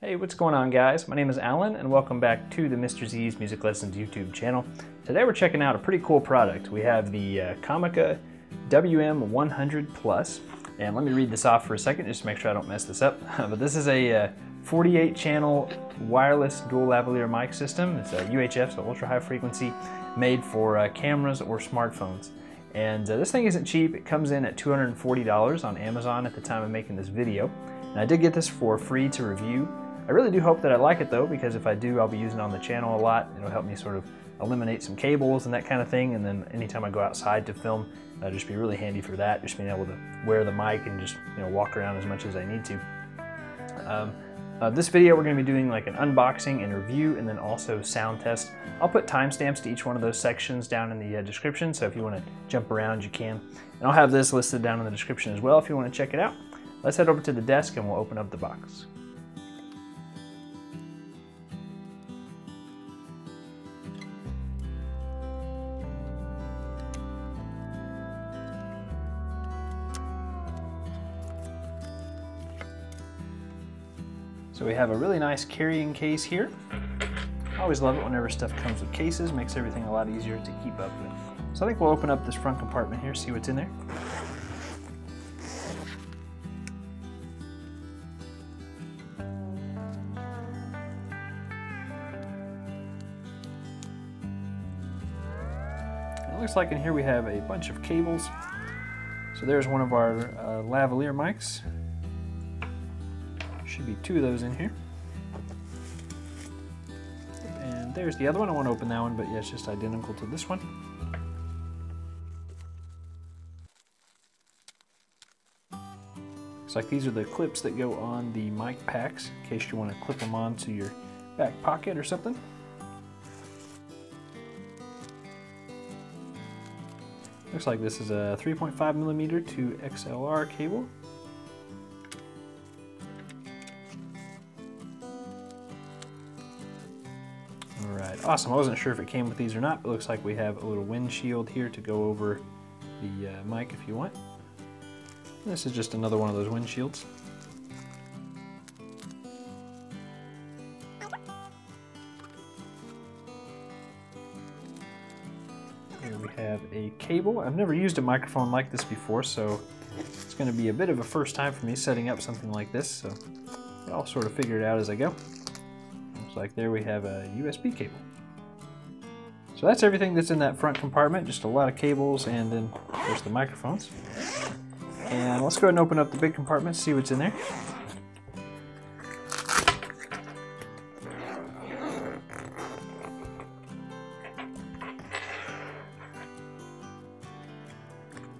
Hey, what's going on, guys? My name is Alan and welcome back to the Mr. Z's Music Lessons YouTube channel. Today we're checking out a pretty cool product. We have the Comica WM-100 Plus, and let me read this off for a second just to make sure I don't mess this up. But this is a 48 channel wireless dual lavaliere mic system. It's a UHF, so ultra high frequency, made for cameras or smartphones. And this thing isn't cheap. It comes in at $240 on Amazon at the time of making this video. And I did get this for free to review. I really do hope that I like it though, because if I do, I'll be using it on the channel a lot. It'll help me sort of eliminate some cables and that kind of thing, and then anytime I go outside to film, it'll just be really handy for that, just being able to wear the mic and just walk around as much as I need to. This video we're going to be doing like an unboxing and review, and then also sound test. I'll put timestamps to each one of those sections down in the description, so if you want to jump around you can. And I'll have this listed down in the description as well if you want to check it out. Let's head over to the desk and we'll open up the box. So we have a really nice carrying case here. I always love it whenever stuff comes with cases, makes everything a lot easier to keep up with. So I think we'll open up this front compartment here, see what's in there. It looks like in here we have a bunch of cables. So there's one of our lavaliere mics. Should be two of those in here. And there's the other one. I want to open that one, but yeah, it's just identical to this one. Looks like these are the clips that go on the mic packs in case you want to clip them onto your back pocket or something. Looks like this is a 3.5mm to XLR cable. Alright, awesome. I wasn't sure if it came with these or not, but it looks like we have a little windshield here to go over the mic if you want. And this is just another one of those windshields. Here we have a cable. I've never used a microphone like this before, so it's going to be a bit of a first time for me setting up something like this, so I'll sort of figure it out as I go. Looks like there we have a USB cable. So that's everything that's in that front compartment, just a lot of cables, and then there's the microphones. And let's go ahead and open up the big compartment, see what's in there.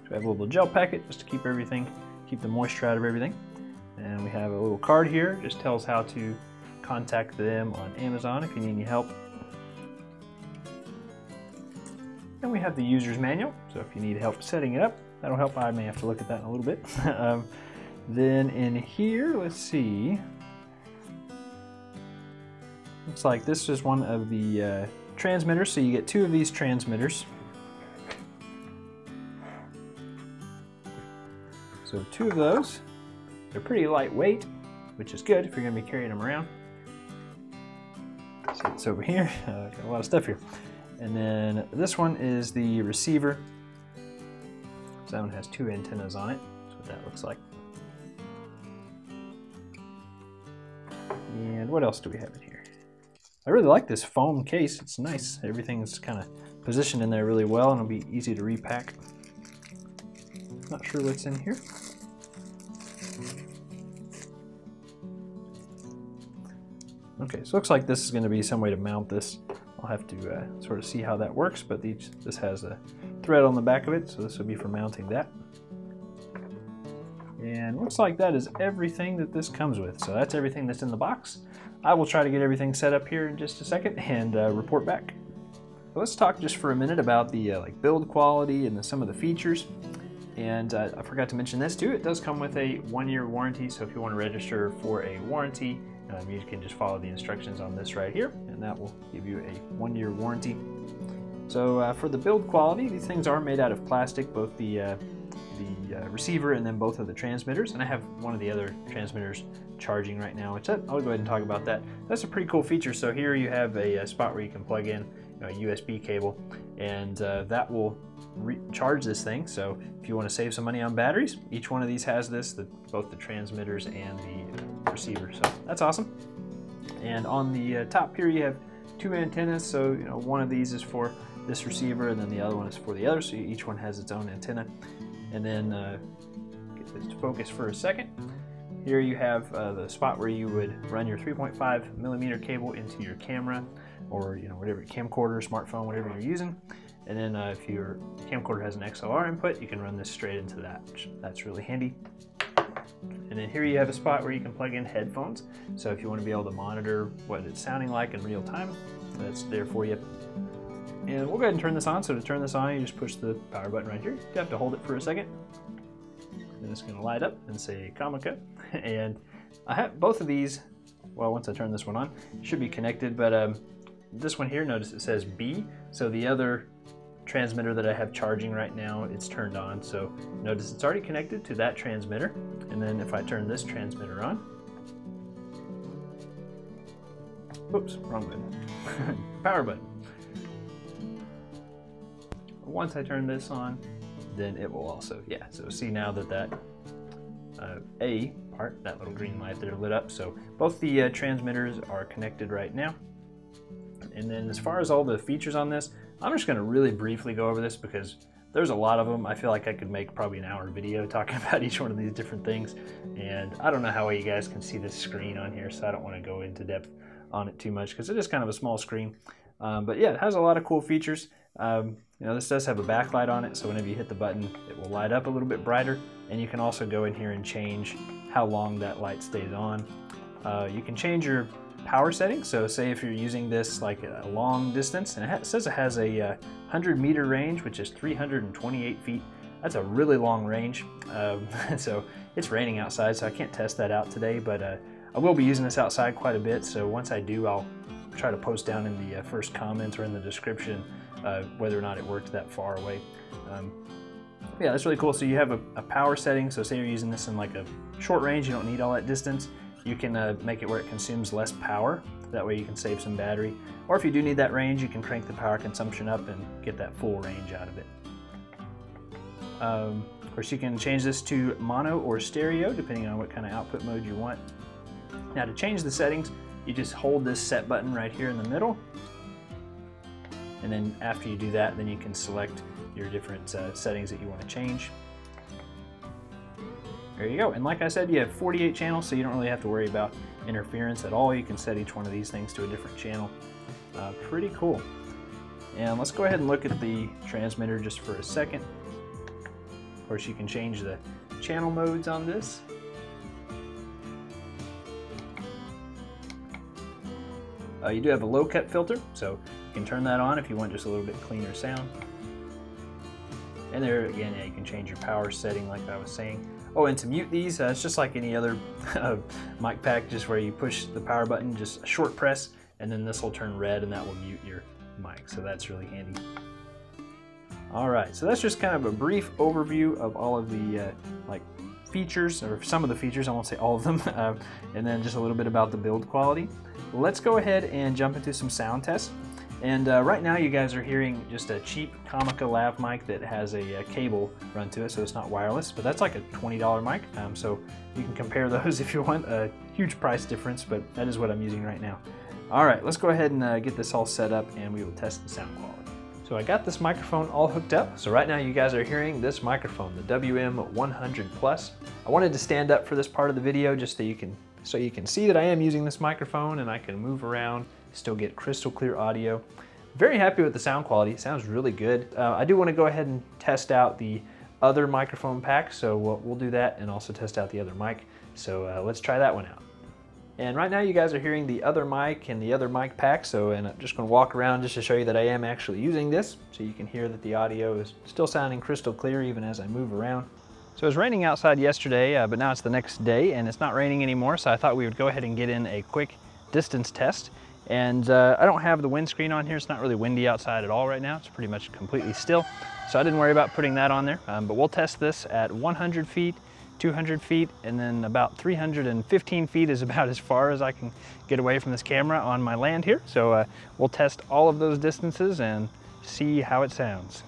So we have a little gel packet just to keep the moisture out of everything. And we have a little card here, just tells how to contact them on Amazon if you need any help. And we have the user's manual, so if you need help setting it up, that'll help. I may have to look at that in a little bit. Then in here, let's see. Looks like this is one of the transmitters, so you get two of these transmitters. So two of those. They're pretty lightweight, which is good if you're going to be carrying them around. So it's over here. Got a lot of stuff here. And then this one is the receiver. So that one has two antennas on it. That's what that looks like. And what else do we have in here? I really like this foam case. It's nice. Everything's kind of positioned in there really well, and it'll be easy to repack. Not sure what's in here. Okay, so it looks like this is going to be some way to mount this. I'll have to sort of see how that works, but this has a thread on the back of it, so this will be for mounting that. And looks like that is everything that this comes with. So that's everything that's in the box. I will try to get everything set up here in just a second and report back. So let's talk just for a minute about the like build quality and some of the features. And I forgot to mention this too. It does come with a 1-year warranty, so if you want to register for a warranty, you can just follow the instructions on this right here, and that will give you a 1-year warranty. So for the build quality, these things are made out of plastic, both the receiver and then both of the transmitters, and I have one of the other transmitters charging right now, which I'll go ahead and talk about that. That's a pretty cool feature. So here you have a spot where you can plug in a USB cable, and that will charge this thing. So if you want to save some money on batteries, each one of these has this, both the transmitters and the receiver. So that's awesome. And on the top here you have two antennas. So one of these is for this receiver, and then the other one is for the other. So each one has its own antenna. And then get this to focus for a second. Here you have the spot where you would run your 3.5 millimeter cable into your camera, or whatever, camcorder, smartphone, whatever you're using. And then if your camcorder has an XLR input, you can run this straight into that, that's really handy. And then here you have a spot where you can plug in headphones. So if you want to be able to monitor what it's sounding like in real time, that's there for you. And we'll go ahead and turn this on. So to turn this on, you just push the power button right here. You have to hold it for a second. And it's going to light up and say Comica. And I have both of these, well, once I turn this one on, it should be connected, but this one here, notice it says B. So the other transmitter that I have charging right now, it's turned on. So notice it's already connected to that transmitter. And then if I turn this transmitter on, oops, wrong button, power button. Once I turn this on, then it will also, so see now that A part, that little green light there lit up. So both the transmitters are connected right now. And then as far as all the features on this, I'm just going to really briefly go over this because there's a lot of them. I feel like I could make probably an hour video talking about each one of these different things. And I don't know how well you guys can see this screen on here, so I don't want to go into depth on it too much because it is kind of a small screen. But yeah, it has a lot of cool features. This does have a backlight on it, so whenever you hit the button, it will light up a little bit brighter. And you can also go in here and change how long that light stays on. You can change your power setting. So say if you're using this like a long distance, and it says it has a 100-meter range, which is 328 feet. That's a really long range. So it's raining outside, so I can't test that out today, but I will be using this outside quite a bit. So once I do, I'll try to post down in the first comments or in the description whether or not it works that far away. Yeah, that's really cool. So you have a power setting. So say you're using this in like a short range, you don't need all that distance. You can make it where it consumes less power. That way you can save some battery. Or if you do need that range, you can crank the power consumption up and get that full range out of it. Of course, you can change this to mono or stereo, depending on what kind of output mode you want. Now to change the settings, you just hold this set button right here in the middle. And then after you do that, then you can select your different settings that you want to change. There you go. And like I said, you have 48 channels, so you don't really have to worry about interference at all. You can set each one of these things to a different channel. Pretty cool. And let's go ahead and look at the transmitter just for a second. Of course, you can change the channel modes on this. You do have a low cut filter, so you can turn that on if you want just a little bit cleaner sound. And there again, you can change your power setting like I was saying. Oh, and to mute these, it's just like any other mic pack, just where you push the power button, just a short press, and then this will turn red and that will mute your mic. So that's really handy. All right, so that's just kind of a brief overview of all of the features, or some of the features, I won't say all of them, and then just a little bit about the build quality. Let's go ahead and jump into some sound tests. And right now you guys are hearing just a cheap Comica lav mic that has a cable run to it, so it's not wireless, but that's like a $20 mic, so you can compare those if you want. A huge price difference, but that is what I'm using right now. All right, let's go ahead and get this all set up and we will test the sound quality. So I got this microphone all hooked up. So right now you guys are hearing this microphone, the WM-100 Plus. I wanted to stand up for this part of the video just so you can see that I am using this microphone and I can move around, still get crystal clear audio. Very happy with the sound quality. It sounds really good. I do want to go ahead and test out the other microphone pack, so we'll do that and also test out the other mic. So let's try that one out. And right now you guys are hearing the other mic and the other mic pack, and I'm just going to walk around just to show you that I am actually using this, so you can hear that the audio is still sounding crystal clear even as I move around. So it was raining outside yesterday, but now it's the next day and it's not raining anymore, so I thought we would go ahead and get in a quick distance test. And I don't have the windscreen on here. It's not really windy outside at all right now. It's pretty much completely still, so I didn't worry about putting that on there. But we'll test this at 100 feet, 200 feet, and then about 315 feet is about as far as I can get away from this camera on my land here. So we'll test all of those distances and see how it sounds.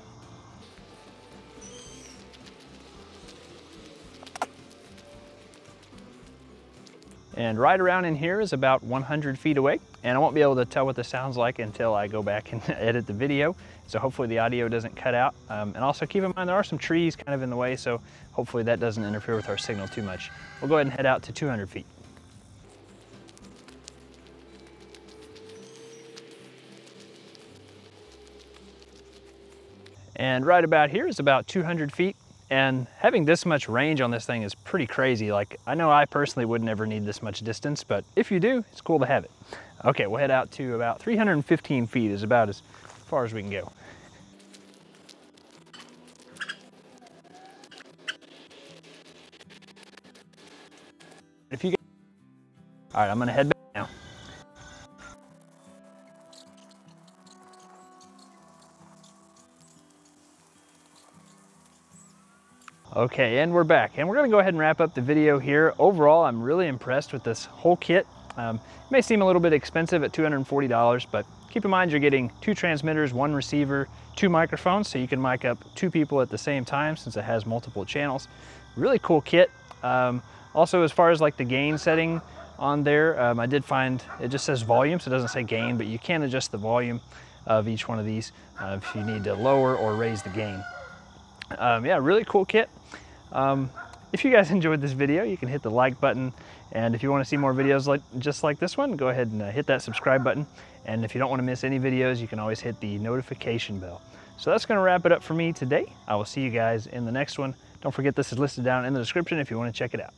And right around in here is about 100 feet away, and I won't be able to tell what this sounds like until I go back and edit the video, so hopefully the audio doesn't cut out. And also keep in mind there are some trees kind of in the way, so hopefully that doesn't interfere with our signal too much. We'll go ahead and head out to 200 feet. And right about here is about 200 feet. And having this much range on this thing is pretty crazy. Like, I know I personally would never need this much distance, but if you do, it's cool to have it. Okay, we'll head out to about 315 feet is about as far as we can go. If you get... All right, I'm gonna head back now. Okay, and we're back, and we're gonna go ahead and wrap up the video here. Overall, I'm really impressed with this whole kit. It may seem a little bit expensive at $240, but keep in mind you're getting 2 transmitters, 1 receiver, 2 microphones, so you can mic up 2 people at the same time since it has multiple channels. Really cool kit. Also, as far as like the gain setting on there, I did find it just says volume, so it doesn't say gain, but you can adjust the volume of each one of these if you need to lower or raise the gain. Yeah, really cool kit. If you guys enjoyed this video, you can hit the like button, and if you want to see more videos just like this one, go ahead and hit that subscribe button. And if you don't want to miss any videos, you can always hit the notification bell. So that's going to wrap it up for me today. I will see you guys in the next one. Don't forget this is listed down in the description if you want to check it out.